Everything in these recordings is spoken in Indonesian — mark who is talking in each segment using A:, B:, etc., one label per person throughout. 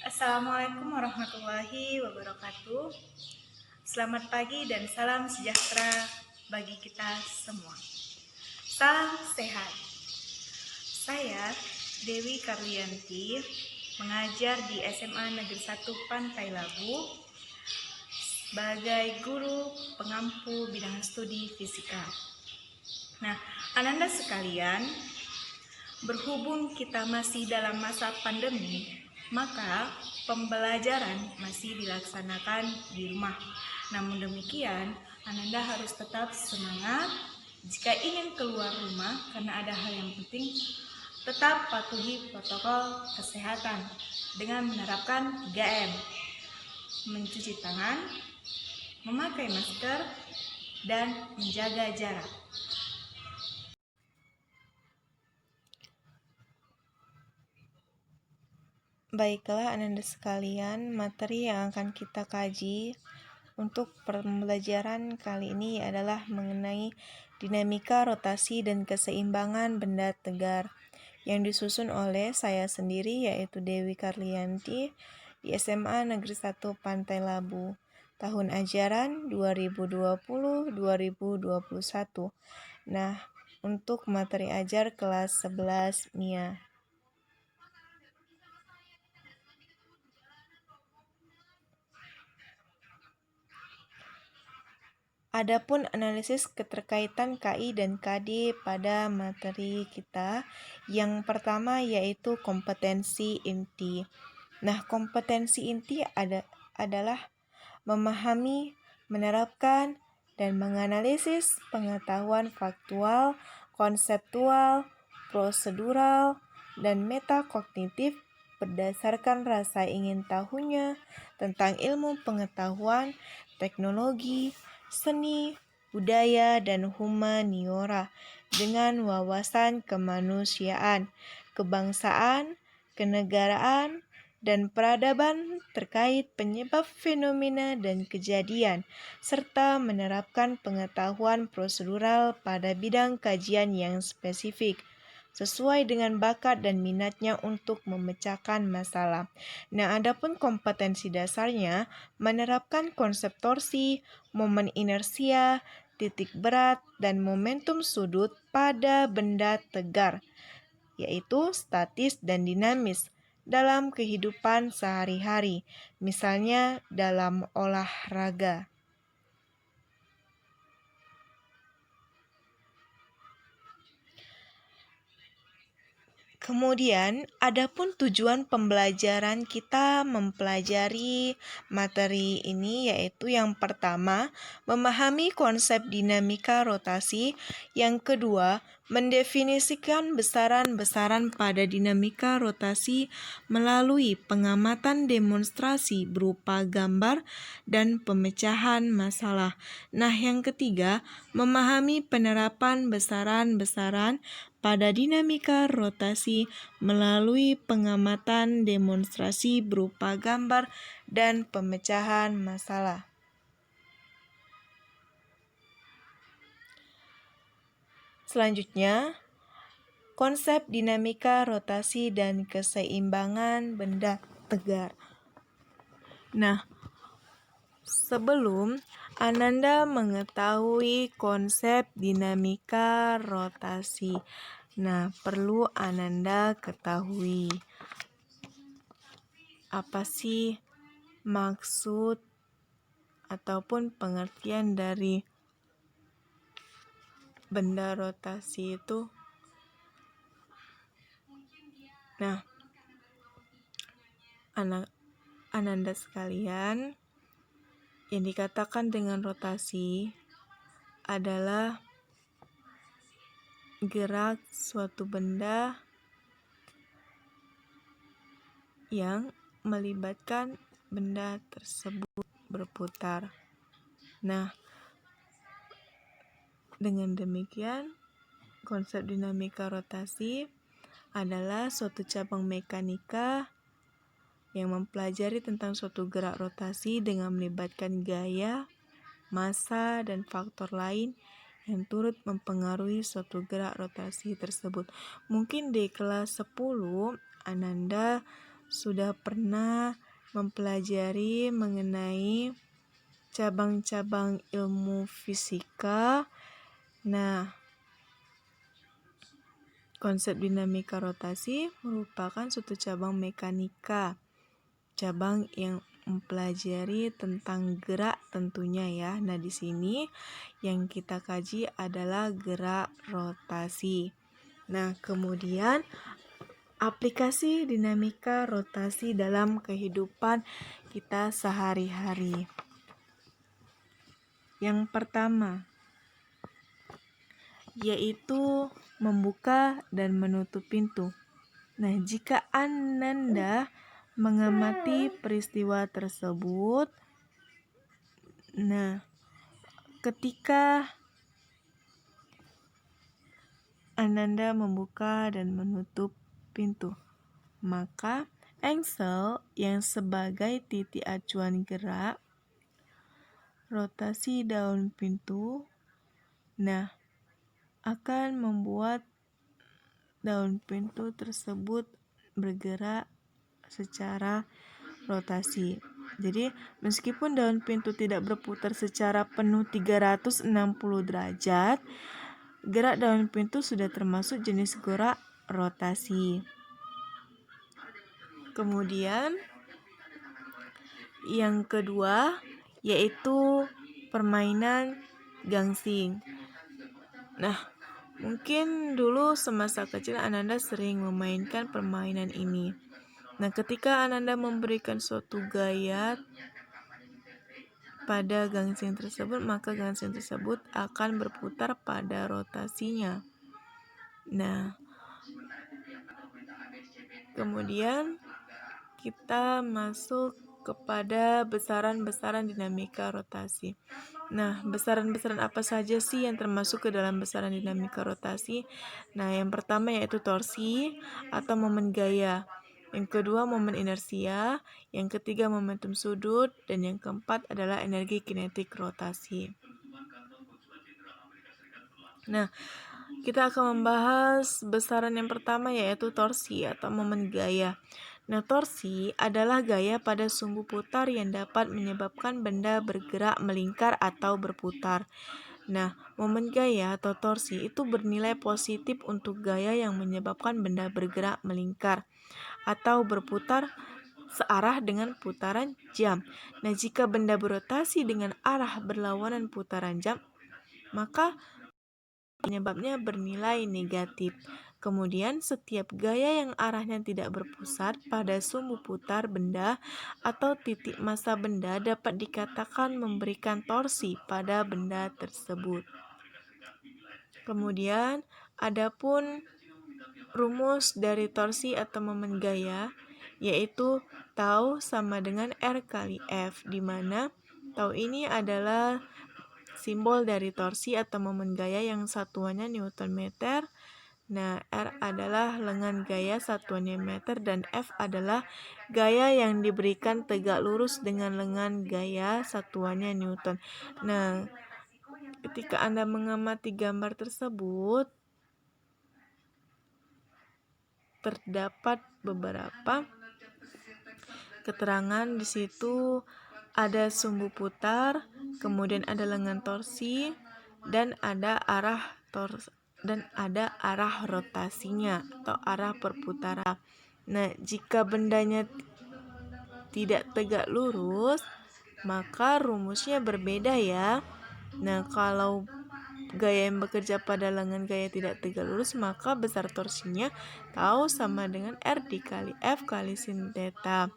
A: Assalamualaikum warahmatullahi wabarakatuh. Selamat pagi dan salam sejahtera bagi kita semua. Salam sehat. Saya Dewi Karlianti, mengajar di SMA Negeri 1 Pantai Labu sebagai guru pengampu bidang studi fisika. Nah, Ananda sekalian, berhubung kita masih dalam masa pandemi, maka pembelajaran masih dilaksanakan di rumah. Namun demikian, Ananda harus tetap semangat. Jika ingin keluar rumah karena ada hal yang penting, tetap patuhi protokol kesehatan dengan menerapkan 3M, mencuci tangan, memakai masker, dan menjaga jarak.
B: Baiklah Ananda sekalian, materi yang akan kita kaji untuk pembelajaran kali ini adalah mengenai dinamika rotasi dan keseimbangan benda tegar yang disusun oleh saya sendiri yaitu Dewi Karlianti di SMA Negeri 1 Pantai Labu tahun ajaran 2020-2021. Nah, untuk materi ajar kelas 11 MIA. Adapun analisis keterkaitan KI dan KD pada materi kita, yang pertama yaitu kompetensi inti. Nah, kompetensi inti adalah memahami, menerapkan, dan menganalisis pengetahuan faktual, konseptual, prosedural, dan metakognitif berdasarkan rasa ingin tahunya tentang ilmu pengetahuan, teknologi, seni, budaya, dan humaniora dengan wawasan kemanusiaan, kebangsaan, kenegaraan, dan peradaban terkait penyebab fenomena dan kejadian, serta menerapkan pengetahuan prosedural pada bidang kajian yang spesifik, sesuai dengan bakat dan minatnya untuk memecahkan masalah. Nah, adapun kompetensi dasarnya menerapkan konsep torsi, momen inersia, titik berat, dan momentum sudut pada benda tegar, yaitu statis dan dinamis dalam kehidupan sehari-hari, misalnya dalam olahraga. Kemudian, adapun tujuan pembelajaran kita mempelajari materi ini yaitu yang pertama, memahami konsep dinamika rotasi, yang kedua, mendefinisikan besaran-besaran pada dinamika rotasi melalui pengamatan demonstrasi berupa gambar dan pemecahan masalah. Nah, yang ketiga, memahami penerapan besaran-besaran pada dinamika rotasi melalui pengamatan demonstrasi berupa gambar dan pemecahan masalah. Selanjutnya, konsep dinamika rotasi dan keseimbangan benda tegar. Nah, sebelum Ananda mengetahui konsep dinamika rotasi, perlu Ananda ketahui apa sih maksud ataupun pengertian dari benda rotasi itu. Nah, Ananda sekalian, yang dikatakan dengan rotasi adalah gerak suatu benda yang melibatkan benda tersebut berputar. Nah, dengan demikian, konsep dinamika rotasi adalah suatu cabang mekanika yang mempelajari tentang suatu gerak rotasi dengan melibatkan gaya, massa, dan faktor lain yang turut mempengaruhi suatu gerak rotasi tersebut. Mungkin di kelas 10 Ananda sudah pernah mempelajari mengenai cabang-cabang ilmu fisika. Nah, konsep dinamika rotasi merupakan suatu cabang mekanika, cabang yang mempelajari tentang gerak tentunya ya. Nah, di sini yang kita kaji adalah gerak rotasi. Nah, kemudian aplikasi dinamika rotasi dalam kehidupan kita sehari-hari. Yang pertama, yaitu membuka dan menutup pintu. Nah, jika Ananda mengamati peristiwa tersebut, nah, ketika Ananda membuka dan menutup pintu, maka engsel yang sebagai titik acuan gerak rotasi daun pintu, nah, akan membuat daun pintu tersebut bergerak secara rotasi. Jadi, meskipun daun pintu tidak berputar secara penuh 360 derajat, gerak daun pintu sudah termasuk jenis gerak rotasi. Kemudian, yang kedua yaitu permainan gangsing. Nah, mungkin dulu semasa kecil Ananda sering memainkan permainan ini. Nah, ketika Ananda memberikan suatu gaya pada gangsing tersebut, maka gangsing tersebut akan berputar pada rotasinya. Nah, kemudian kita masuk kepada besaran-besaran dinamika rotasi. Nah, besaran-besaran apa saja sih yang termasuk ke dalam besaran dinamika rotasi? Nah, yang pertama yaitu torsi atau momen gaya. Yang kedua momen inersia, yang ketiga momentum sudut, dan yang keempat adalah energi kinetik rotasi. Nah, kita akan membahas besaran yang pertama yaitu torsi atau momen gaya. Nah, torsi adalah gaya pada sumbu putar yang dapat menyebabkan benda bergerak, melingkar, atau berputar. Nah, momen gaya atau torsi itu bernilai positif untuk gaya yang menyebabkan benda bergerak, melingkar, atau berputar searah dengan putaran jam. Nah, jika benda berotasi dengan arah berlawanan putaran jam, maka penyebabnya bernilai negatif. Kemudian, setiap gaya yang arahnya tidak berpusat pada sumbu putar benda atau titik massa benda dapat dikatakan memberikan torsi pada benda tersebut. Kemudian, adapun rumus dari torsi atau momen gaya yaitu tau sama dengan R kali F, di mana tau ini adalah simbol dari torsi atau momen gaya yang satuannya Newton meter. Nah, R adalah lengan gaya satuannya meter dan F adalah gaya yang diberikan tegak lurus dengan lengan gaya satuannya Newton. Nah, ketika Anda mengamati gambar tersebut, terdapat beberapa keterangan di situ. Ada sumbu putar, kemudian ada lengan torsi, dan ada arah rotasinya atau arah perputaran. Nah, jika bendanya tidak tegak lurus, maka rumusnya berbeda ya. Nah, kalau gaya yang bekerja pada lengan gaya tidak tegak lurus, maka besar torsinya tau sama dengan R dikali F kali sin theta.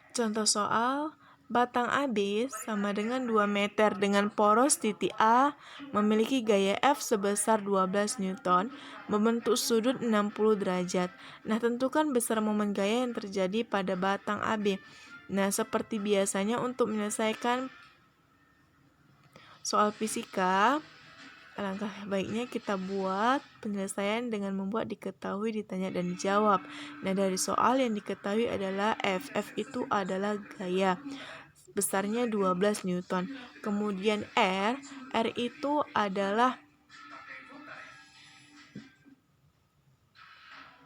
B: Contoh soal, batang AB sama dengan 2 meter dengan poros titik A memiliki gaya F sebesar 12 Newton, membentuk sudut 60 derajat. Nah, tentukan besar momen gaya yang terjadi pada batang AB. Nah, seperti biasanya untuk menyelesaikan soal fisika, alangkah baiknya kita buat penyelesaian dengan membuat diketahui, ditanya, dan dijawab. Nah, dari soal yang diketahui adalah F itu adalah gaya. Besarnya 12 Newton. Kemudian R itu adalah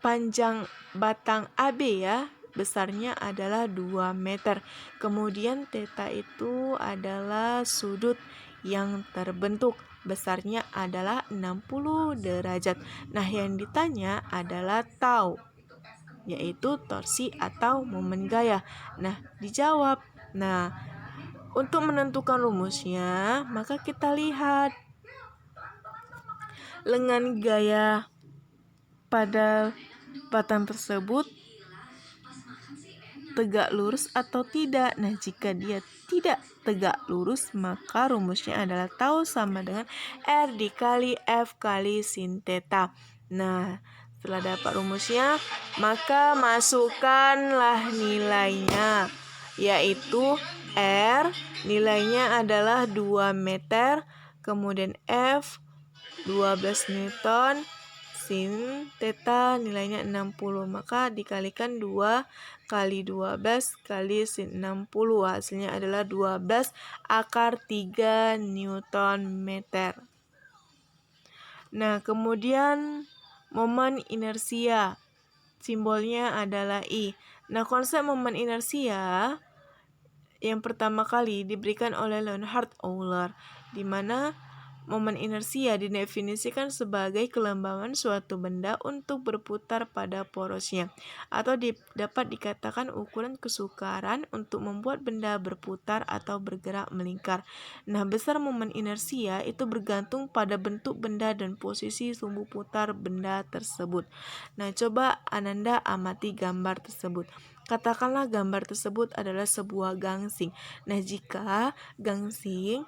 B: panjang batang AB ya, besarnya adalah 2 meter. Kemudian theta itu adalah sudut yang terbentuk, besarnya adalah 60 derajat. Nah, yang ditanya adalah tau, yaitu torsi atau momen gaya. Nah, dijawab. Nah, untuk menentukan rumusnya, maka kita lihat lengan gaya pada batang tersebut tegak lurus atau tidak. Nah, jika dia tidak tegak lurus, maka rumusnya adalah tau sama dengan R dikali F kali sin theta. Nah, setelah dapat rumusnya, maka masukkanlah nilainya, yaitu R nilainya adalah 2 meter, kemudian F 12 Newton, sin theta nilainya 60, maka dikalikan 2 kali 12 kali sin 60, hasilnya adalah 12/3 Newton meter. Nah, kemudian momen inersia, simbolnya adalah I. Nah, konsep momen inersia yang pertama kali diberikan oleh Leonhard Euler, di mana momen inersia didefinisikan sebagai kelembaban suatu benda untuk berputar pada porosnya, atau dapat dikatakan ukuran kesukaran untuk membuat benda berputar atau bergerak melingkar. Nah, besar momen inersia itu bergantung pada bentuk benda dan posisi sumbu putar benda tersebut. Nah, coba Ananda amati gambar tersebut. Katakanlah gambar tersebut adalah sebuah gangsing. Nah, jika gangsing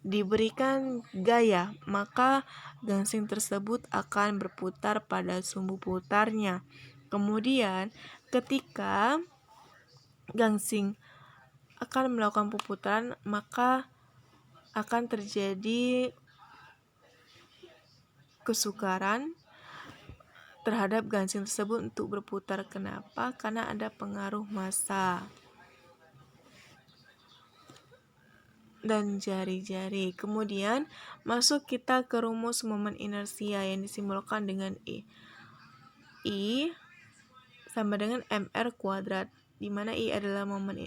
B: diberikan gaya, maka gangsing tersebut akan berputar pada sumbu putarnya. Kemudian, ketika gangsing akan melakukan perputaran, maka akan terjadi kesukaran terhadap gangsing tersebut untuk berputar. Kenapa? Karena ada pengaruh massa dan jari-jari. Kemudian masuk kita ke rumus momen inersia yang disimbolkan dengan I. I sama dengan mr kuadrat, di mana I adalah momen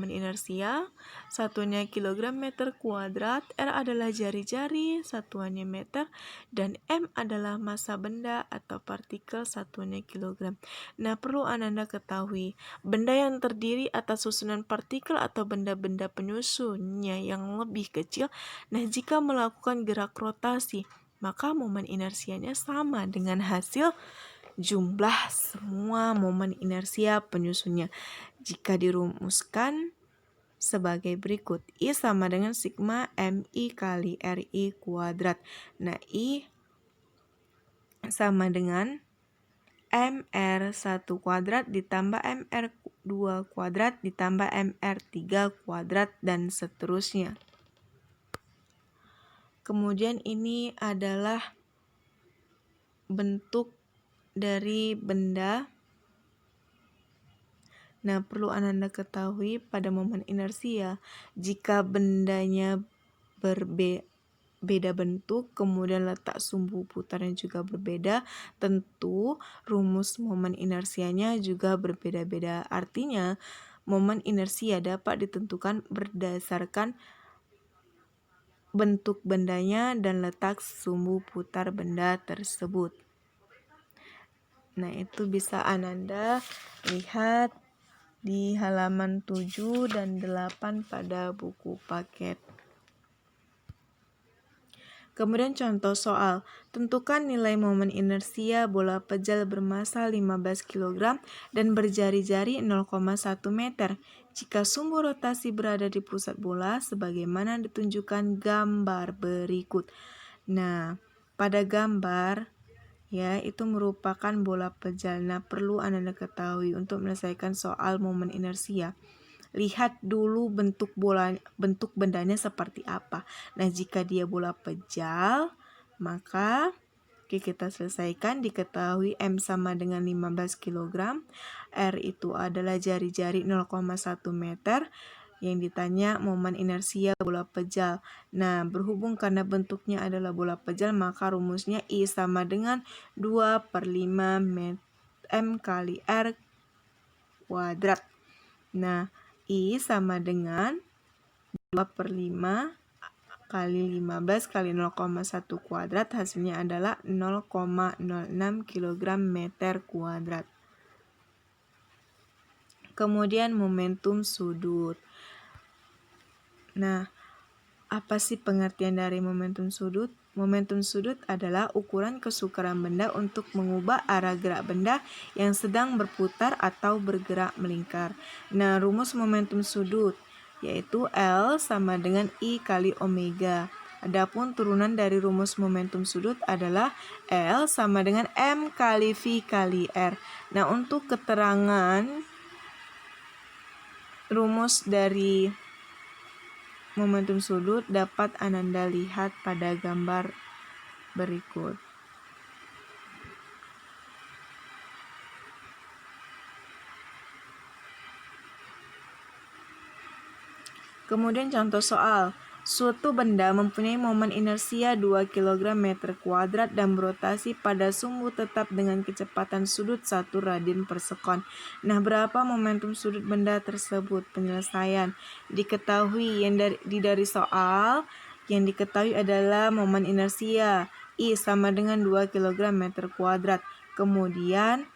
B: inersia, satuannya kilogram meter kuadrat, R adalah jari-jari, satuannya meter, dan M adalah massa benda atau partikel, satuannya kilogram. Nah, perlu Ananda ketahui, benda yang terdiri atas susunan partikel atau benda-benda penyusunnya yang lebih kecil, nah jika melakukan gerak rotasi, maka momen inersianya sama dengan hasil jumlah semua momen inersia penyusunnya. Jika dirumuskan sebagai berikut, I sama dengan sigma MI kali RI kuadrat. Nah, I sama dengan MR1 kuadrat ditambah MR2 kuadrat ditambah MR3 kuadrat dan seterusnya. Kemudian ini adalah bentuk dari benda. Nah, perlu Ananda ketahui pada momen inersia, jika bendanya beda bentuk, kemudian letak sumbu putarnya juga berbeda, tentu rumus momen inersianya juga berbeda-beda. Artinya, momen inersia dapat ditentukan berdasarkan bentuk bendanya dan letak sumbu putar benda tersebut. Nah, itu bisa Ananda lihat di halaman 7 dan 8 pada buku paket. Kemudian contoh soal, tentukan nilai momen inersia bola pejal bermassa 15 kg dan berjari-jari 0,1 meter jika sumbu rotasi berada di pusat bola sebagaimana ditunjukkan gambar berikut. Nah, pada gambar ya, itu merupakan bola pejal. Nah, perlu Anda ketahui untuk menyelesaikan soal momen inersia, lihat dulu bentuk bendanya seperti apa. Nah, jika dia bola pejal, maka kita selesaikan. Diketahui M sama dengan 15 kg, R itu adalah jari-jari 0,1 meter, Yang ditanya momen inersia bola pejal. Nah, berhubung karena bentuknya adalah bola pejal, maka rumusnya I sama dengan 2/5 M kali R kuadrat. Nah, I sama dengan 2/5 kali 15 kali 0,1 kuadrat, hasilnya adalah 0,06 kg meter kuadrat. Kemudian momentum sudut. Nah, apa sih pengertian dari momentum sudut? Momentum sudut adalah ukuran kesukaran benda untuk mengubah arah gerak benda yang sedang berputar atau bergerak melingkar. Nah, rumus momentum sudut yaitu L sama dengan I kali omega. Adapun turunan dari rumus momentum sudut adalah L sama dengan M kali V kali R. Nah, untuk keterangan rumus dari momentum sudut dapat Ananda lihat pada gambar berikut. Kemudian contoh soal. Suatu benda mempunyai momen inersia 2 kg meter kuadrat dan berotasi pada sumbu tetap dengan kecepatan sudut 1 radian per sekon. Nah, berapa momentum sudut benda tersebut? Penyelesaian. Diketahui dari soal, yang diketahui adalah momen inersia I sama dengan 2 kg meter kuadrat. Kemudian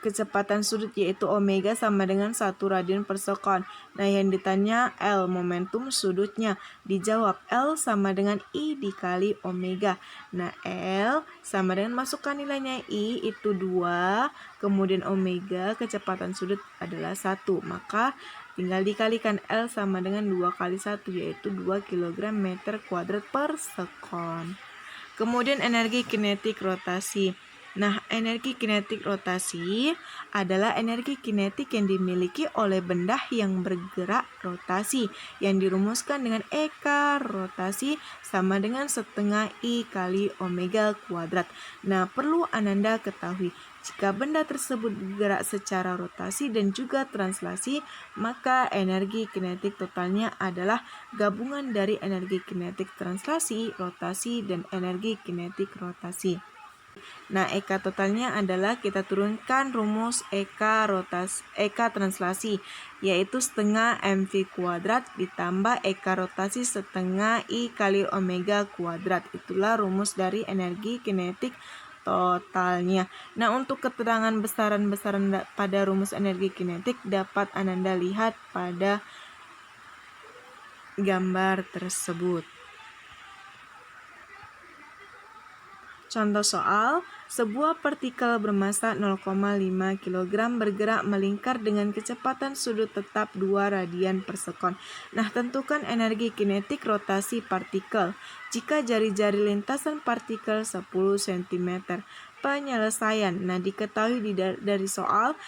B: kecepatan sudut yaitu omega sama dengan 1 radian per sekon. Nah, yang ditanya L momentum sudutnya. Dijawab L sama dengan I dikali omega. Nah, L sama dengan masukkan nilainya I itu 2, kemudian omega kecepatan sudut adalah 1. Maka tinggal dikalikan L sama dengan 2 kali 1 yaitu 2 kg meter kuadrat per sekon. Kemudian energi kinetik rotasi. Nah, energi kinetik rotasi adalah energi kinetik yang dimiliki oleh benda yang bergerak rotasi, yang dirumuskan dengan Eka rotasi sama dengan setengah I kali omega kuadrat. Nah, perlu Ananda ketahui, jika benda tersebut bergerak secara rotasi dan juga translasi, maka energi kinetik totalnya adalah gabungan dari energi kinetik translasi, rotasi, dan energi kinetik rotasi. Nah, Eka totalnya adalah kita turunkan rumus Eka translasi, yaitu setengah MV kuadrat ditambah Eka rotasi setengah I kali omega kuadrat. Itulah rumus dari energi kinetik totalnya. Nah, untuk keterangan besaran-besaran pada rumus energi kinetik dapat Ananda lihat pada gambar tersebut. Contoh soal, sebuah partikel bermassa 0,5 kg bergerak melingkar dengan kecepatan sudut tetap 2 radian per sekon. Nah, tentukan energi kinetik rotasi partikel jika jari-jari lintasan partikel 10 cm. Penyelesaian. Nah, diketahui dari soal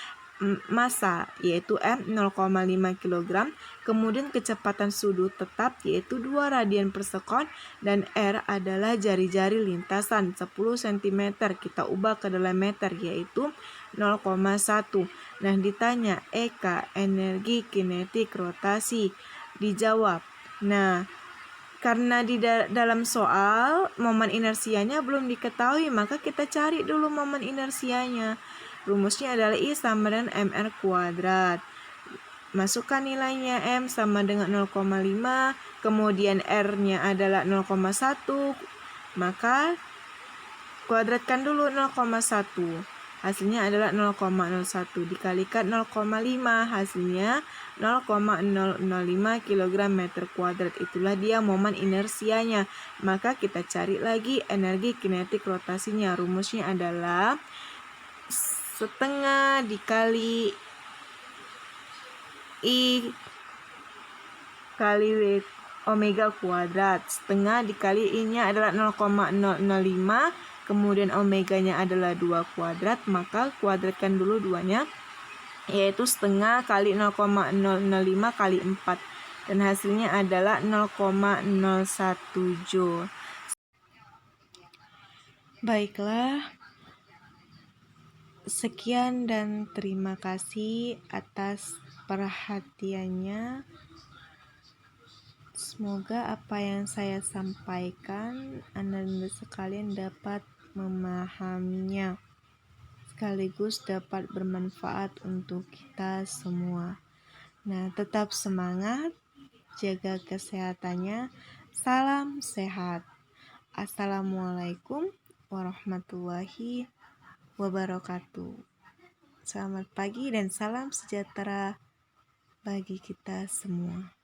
B: massa yaitu M 0,5 kg, kemudian kecepatan sudut tetap yaitu 2 radian per sekon, dan R adalah jari-jari lintasan 10 cm, kita ubah ke dalam meter yaitu 0,1. Nah, ditanya Eka energi kinetik rotasi, dijawab. Nah, karena di dalam soal momen inersianya belum diketahui, maka kita cari dulu momen inersianya. Rumusnya adalah I sama dengan mr kuadrat. Masukkan nilainya, M sama dengan 0,5, kemudian R-nya adalah 0,1, maka kuadratkan dulu 0,1. Hasilnya adalah 0,01 dikalikan 0,5, hasilnya 0,005 kg meter kuadrat. Itulah dia momen inersianya. Maka kita cari lagi energi kinetik rotasinya. Rumusnya adalah setengah dikali I kali omega kuadrat. Setengah dikali I-nya adalah 0,005, kemudian omeganya adalah 2 kuadrat, maka kuadratkan dulu duanya, yaitu setengah kali 0,005 kali 4, dan hasilnya adalah 0,01 Joule. Baiklah, sekian dan terima kasih atas perhatiannya. Semoga apa yang saya sampaikan Anda sekalian dapat memahaminya, sekaligus dapat bermanfaat untuk kita semua. Nah, tetap semangat, jaga kesehatannya. Salam sehat. Assalamualaikum warahmatullahi wabarakatuh. Selamat pagi dan salam sejahtera bagi kita semua.